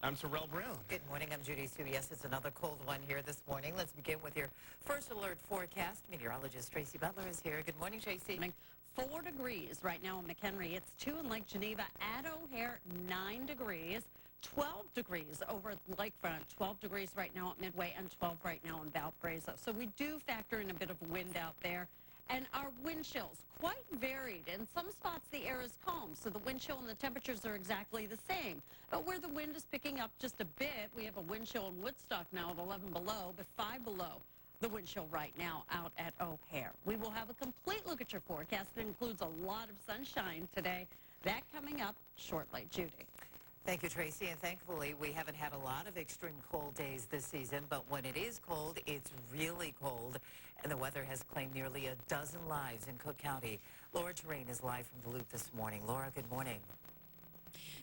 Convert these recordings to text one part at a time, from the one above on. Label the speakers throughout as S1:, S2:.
S1: I'm Terrell Brown.
S2: Good morning. I'm Judy. Yes, it's another cold one here this morning. Let's begin with your first alert forecast. Meteorologist Tracy Butler is here. Good morning, Tracy.
S3: 4 degrees right now in McHenry. It's 2 in Lake Geneva. At O'Hare, 9 degrees. 12 degrees over at the lakefront. 12 degrees right now at Midway and 12 right now in Valparaiso. So we do factor in a bit of wind out there. And our wind chills quite varied. In some spots, the air is calm, so the wind chill and the temperatures are exactly the same. But where the wind is picking up just a bit, we have a wind chill in Woodstock now of 11 below, but 5 below the wind chill right now out at O'Hare. We will have a complete look at your forecast. It includes a lot of sunshine today. That coming up shortly. Judy.
S2: Thank you, Tracy. And thankfully, we haven't had a lot of extreme cold days this season. But when it is cold, it's really cold. And the weather has claimed nearly a dozen lives in Cook County. Laura Terrain is live from Duluth this morning. Laura, good morning.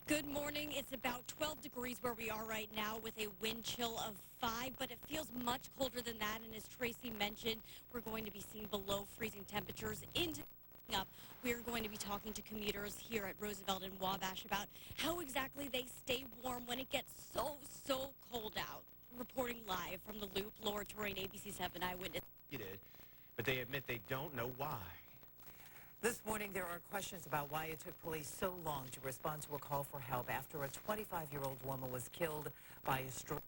S4: Good morning. It's about 12 degrees where we are right now with a wind chill of 5, but it feels much colder than that. And as Tracy mentioned, we're going to be seeing below freezing temperatures into up. We're going to be talking to commuters here at Roosevelt and Wabash about how exactly they stay warm when it gets so cold out. Reporting live from the Loop, Laura Terrain, ABC 7 Eyewitness.
S1: You did, but they admit they don't know why.
S2: This morning, there are questions about why it took police so long to respond to a call for help after a 25-year-old woman was killed by a stroke.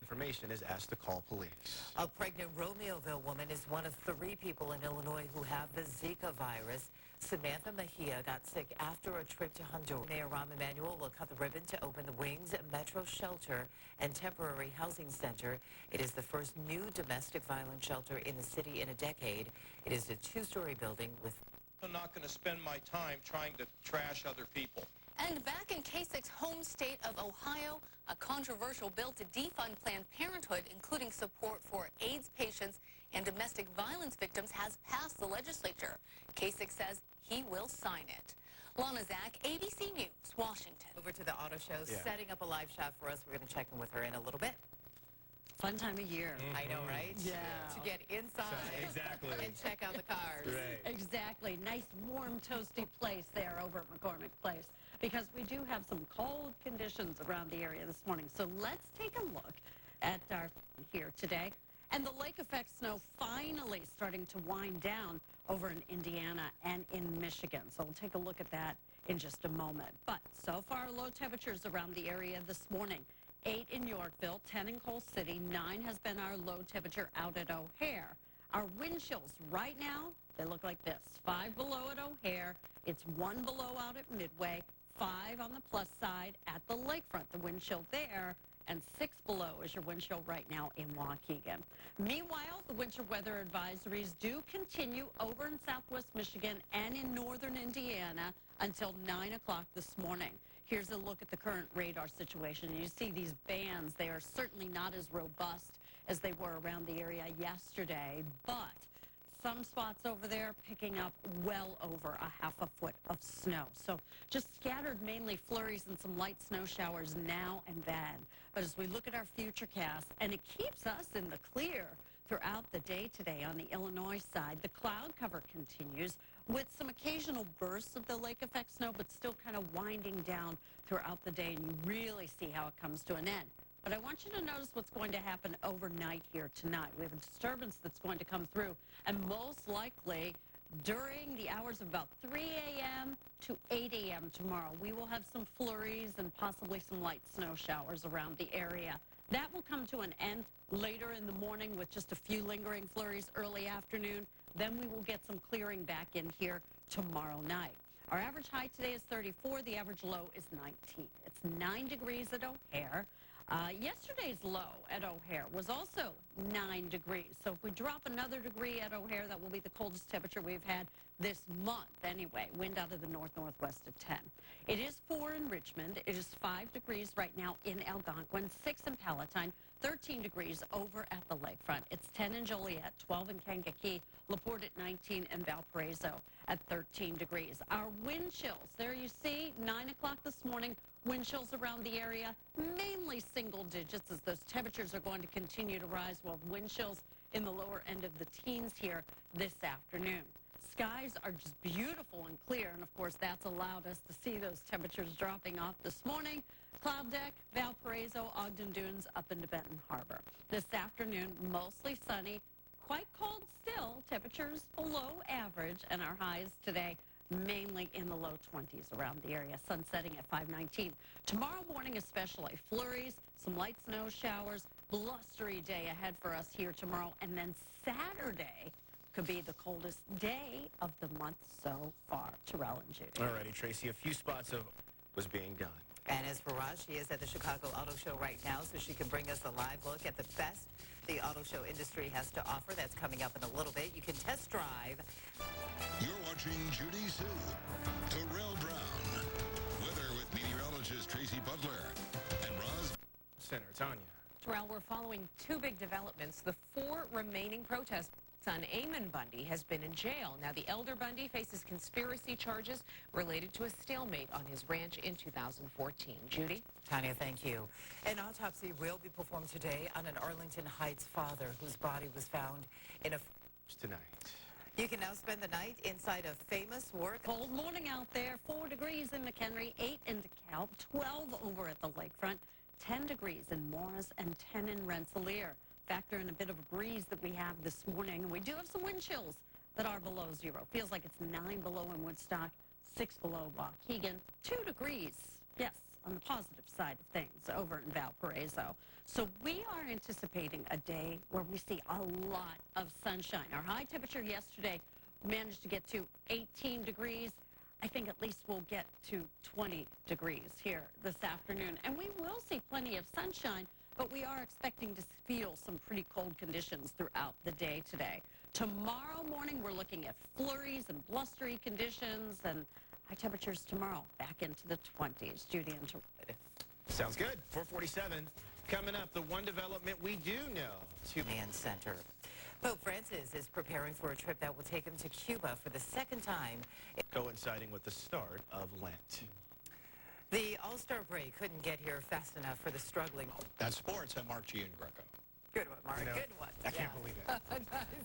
S1: Information is asked to call police.
S2: A pregnant Romeoville woman is one of 3 people in Illinois who have the Zika virus. Samantha Mejia got sick after a trip to Honduras. Mayor Rahm Emanuel will cut the ribbon to open the Wings Metro Shelter and Temporary Housing Center. It is the first new domestic violence shelter in the city in a decade. It is a 2-story building with...
S5: I'm not going to spend my time trying to trash other people.
S6: And back in Kasich's home state of Ohio, a controversial bill to defund Planned Parenthood, including support for AIDS patients and domestic violence victims, has passed the legislature. Kasich says he will sign it. Lana Zach, ABC News, Washington.
S2: Over to the auto show, setting up a live shot for us. We're going to check in with her in a little bit.
S3: Fun time of year.
S2: I know, right?
S3: Yeah.
S2: To get inside
S1: Exactly.
S2: and check out the cars.
S1: Right.
S3: Exactly. Nice, warm, toasty place there over at McCormick Place, because we do have some cold conditions around the area this morning. So let's take a look at our here today. And the lake effect snow finally starting to wind down over in Indiana and in Michigan. So we'll take a look at that in just a moment. But so far, low temperatures around the area this morning. 8 in Yorkville, 10 in Coal City, 9 has been our low temperature out at O'Hare. Our wind chills right now, they look like this. 5 below at O'Hare, it's 1 below out at Midway, 5 on the plus side at the lakefront, the wind chill there, and 6 below is your wind chill right now in Waukegan. Meanwhile, the winter weather advisories do continue over in southwest Michigan and in northern Indiana until 9 o'clock this morning. Here's a look at the current radar situation. You see these bands, they are certainly not as robust as they were around the area yesterday, but some spots over there picking up well over a ½ foot of snow. So just scattered mainly flurries and some light snow showers now and then. But as we look at our futurecast, and it keeps us in the clear throughout the day today on the Illinois side, the cloud cover continues with some occasional bursts of the lake effect snow, but still kind of winding down throughout the day, and you really see how it comes to an end. But I want you to notice what's going to happen overnight here tonight. We have a disturbance that's going to come through, and most likely during the hours of about 3 a.m. to 8 a.m. tomorrow, we will have some flurries and possibly some light snow showers around the area. That will come to an end later in the morning with just a few lingering flurries early afternoon. Then we will get some clearing back in here tomorrow night. Our average high today is 34. The average low is 19. It's 9 degrees at O'Hare. Yesterday's low at O'Hare was also 9 degrees. So if we drop another degree at O'Hare, that will be the coldest temperature we've had this month anyway. Wind out of the north-northwest of 10. It is 4 in Richmond. It is 5 degrees right now in Algonquin, 6 in Palatine, 13 degrees over at the lakefront. It's 10 in Joliet, 12 in Kankakee, LaPorte at 19, and Valparaiso at 13 degrees. Our wind chills, there you see, 9 o'clock this morning, wind chills around the area, mainly single digits as those temperatures are going to continue to rise. We'll have wind chills in the lower end of the teens here this afternoon. skies are just beautiful and clear, and of course that's allowed us to see those temperatures dropping off this morning. Cloud Deck, Valparaiso, Ogden Dunes, up into Benton Harbor. This afternoon, mostly sunny, quite cold still, temperatures below average, and our highs today mainly in the low 20s around the area. Sun setting at 5:19. Tomorrow morning especially, flurries, some light snow showers, blustery day ahead for us here tomorrow, and then Saturday could be the coldest day of the month so far. Terrell and Judy.
S1: All righty, Tracy, a few spots of was being done.
S2: And as for Raj, she is at the Chicago Auto Show right now, so she can bring us a live look at the best the auto show industry has to offer. That's coming up in a little bit. You can test drive.
S7: You're watching Judy Sue, Terrell Brown, weather with meteorologist Tracy Butler, and Roz
S1: Center, Tanya.
S8: Terrell, we're following two big developments. The 4 remaining protests. Son Eamon Bundy has been in jail. Now, the elder Bundy faces conspiracy charges related to a stalemate on his ranch in 2014. Judy?
S2: Tanya, thank you. An autopsy will be performed today on an Arlington Heights father whose body was found in a...
S1: Tonight.
S2: You can now spend the night inside a famous work...
S3: Cold morning out there, 4 degrees in McHenry, 8 in DeKalb, 12 over at the lakefront, 10 degrees in Morris, and 10 in Rensselaer. Factor in a bit of a breeze that we have this morning, and we do have some wind chills that are below 0. Feels like it's 9 below in Woodstock, 6 below Waukegan, 2 degrees, yes, on the positive side of things over in Valparaiso. So we are anticipating a day where we see a lot of sunshine. Our high temperature yesterday managed to get to 18 degrees. I think at least we'll get to 20 degrees here this afternoon, and we will see plenty of sunshine, but we are expecting to feel some pretty cold conditions throughout the day today. Tomorrow morning, we're looking at flurries and blustery conditions, and high temperatures tomorrow back into the 20s. Judy and Terrell.
S1: Sounds good. 447. Coming up, the one development we do know.
S2: Command Center. Pope Francis is preparing for a trip that will take him to Cuba for the second time.
S1: Coinciding with the start of Lent.
S2: The All-Star break couldn't get here fast enough for the struggling.
S5: That's sports at Mark G. and Greco.
S2: Good one, Mark.
S1: You know,
S2: Good one.
S1: I can't believe it.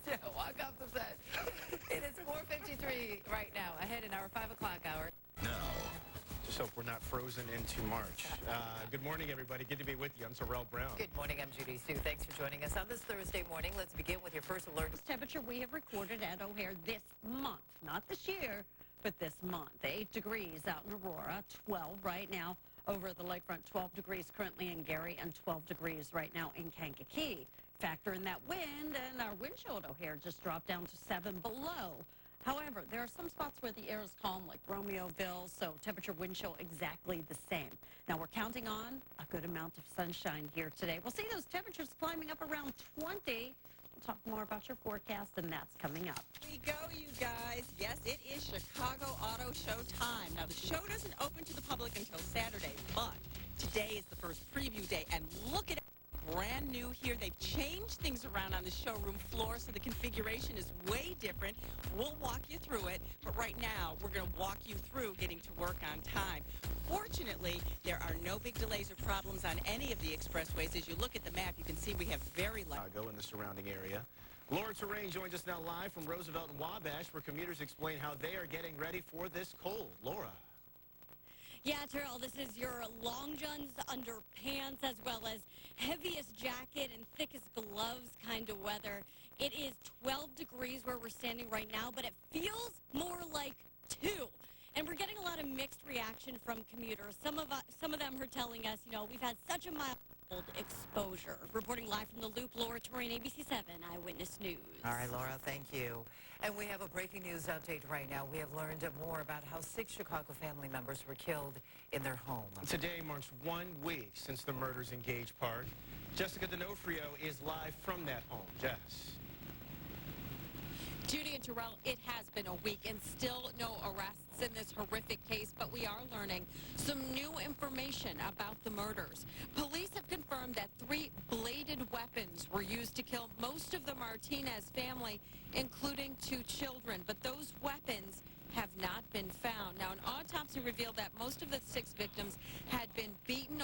S2: Yeah, walk off the set. It is 4:53 right now, ahead in our 5 o'clock hour.
S7: now.
S1: Just hope we're not frozen into March. Good morning, everybody. Good to be with you. I'm Terrell Brown.
S2: Good morning. I'm Judy Sue. Thanks for joining us on this Thursday morning. Let's begin with your first alert.
S3: Temperature we have recorded at O'Hare this month, not this year, but this month. 8 degrees out in Aurora, 12 right now over at the lakefront, 12 degrees currently in Gary, and 12 degrees right now in Kankakee. Factor in that wind, and our wind chill at O'Hare just dropped down to 7 below. However, there are some spots where the air is calm, like Romeoville, so temperature wind chill exactly the same. Now, we're counting on a good amount of sunshine here today. We'll see those temperatures climbing up around 20. We'll talk more about your forecast, and that's coming up.
S9: Here we go, you guys. Yes, it is Chicago Auto Show time. Now, the show doesn't open to the public until Saturday, but today is the first preview day, and look at it. Brand new here. They've changed things around on the showroom floor, so the configuration is way different. We'll walk you through it, but right now we're going to walk you through getting to work on time. Fortunately, there are no big delays or problems on any of the expressways. As you look at the map, you can see we have very light.
S1: Chicago and the surrounding area. Laura Terrain joins us now live from Roosevelt and Wabash, where commuters explain how they are getting ready for this cold. Laura.
S4: Yeah, Terrell, this is your long johns, underpants, as well as heaviest jacket and thickest gloves kind of weather. It is 12 degrees where we're standing right now, but it feels more like 2. And we're getting a lot of mixed reaction from commuters. Some of them are telling us, we've had such a mild exposure. Reporting live from the Loop, Laura Terrain, ABC 7 Eyewitness News.
S2: All right, Laura, thank you. And we have a breaking news update right now. We have learned more about how 6 Chicago family members were killed in their home.
S1: Today marks 1 week since the murders in Gage Park. Jessica D'Onofrio is live from that home. Jess.
S9: Judy and Terrell, it has been a week and still no arrests in this horrific case, but we are learning some new information about the murders. Police have confirmed that 3 bladed weapons were used to kill most of the Martinez family, including 2 children, but those weapons have not been found. Now, an autopsy revealed that most of the 6 victims had been beaten.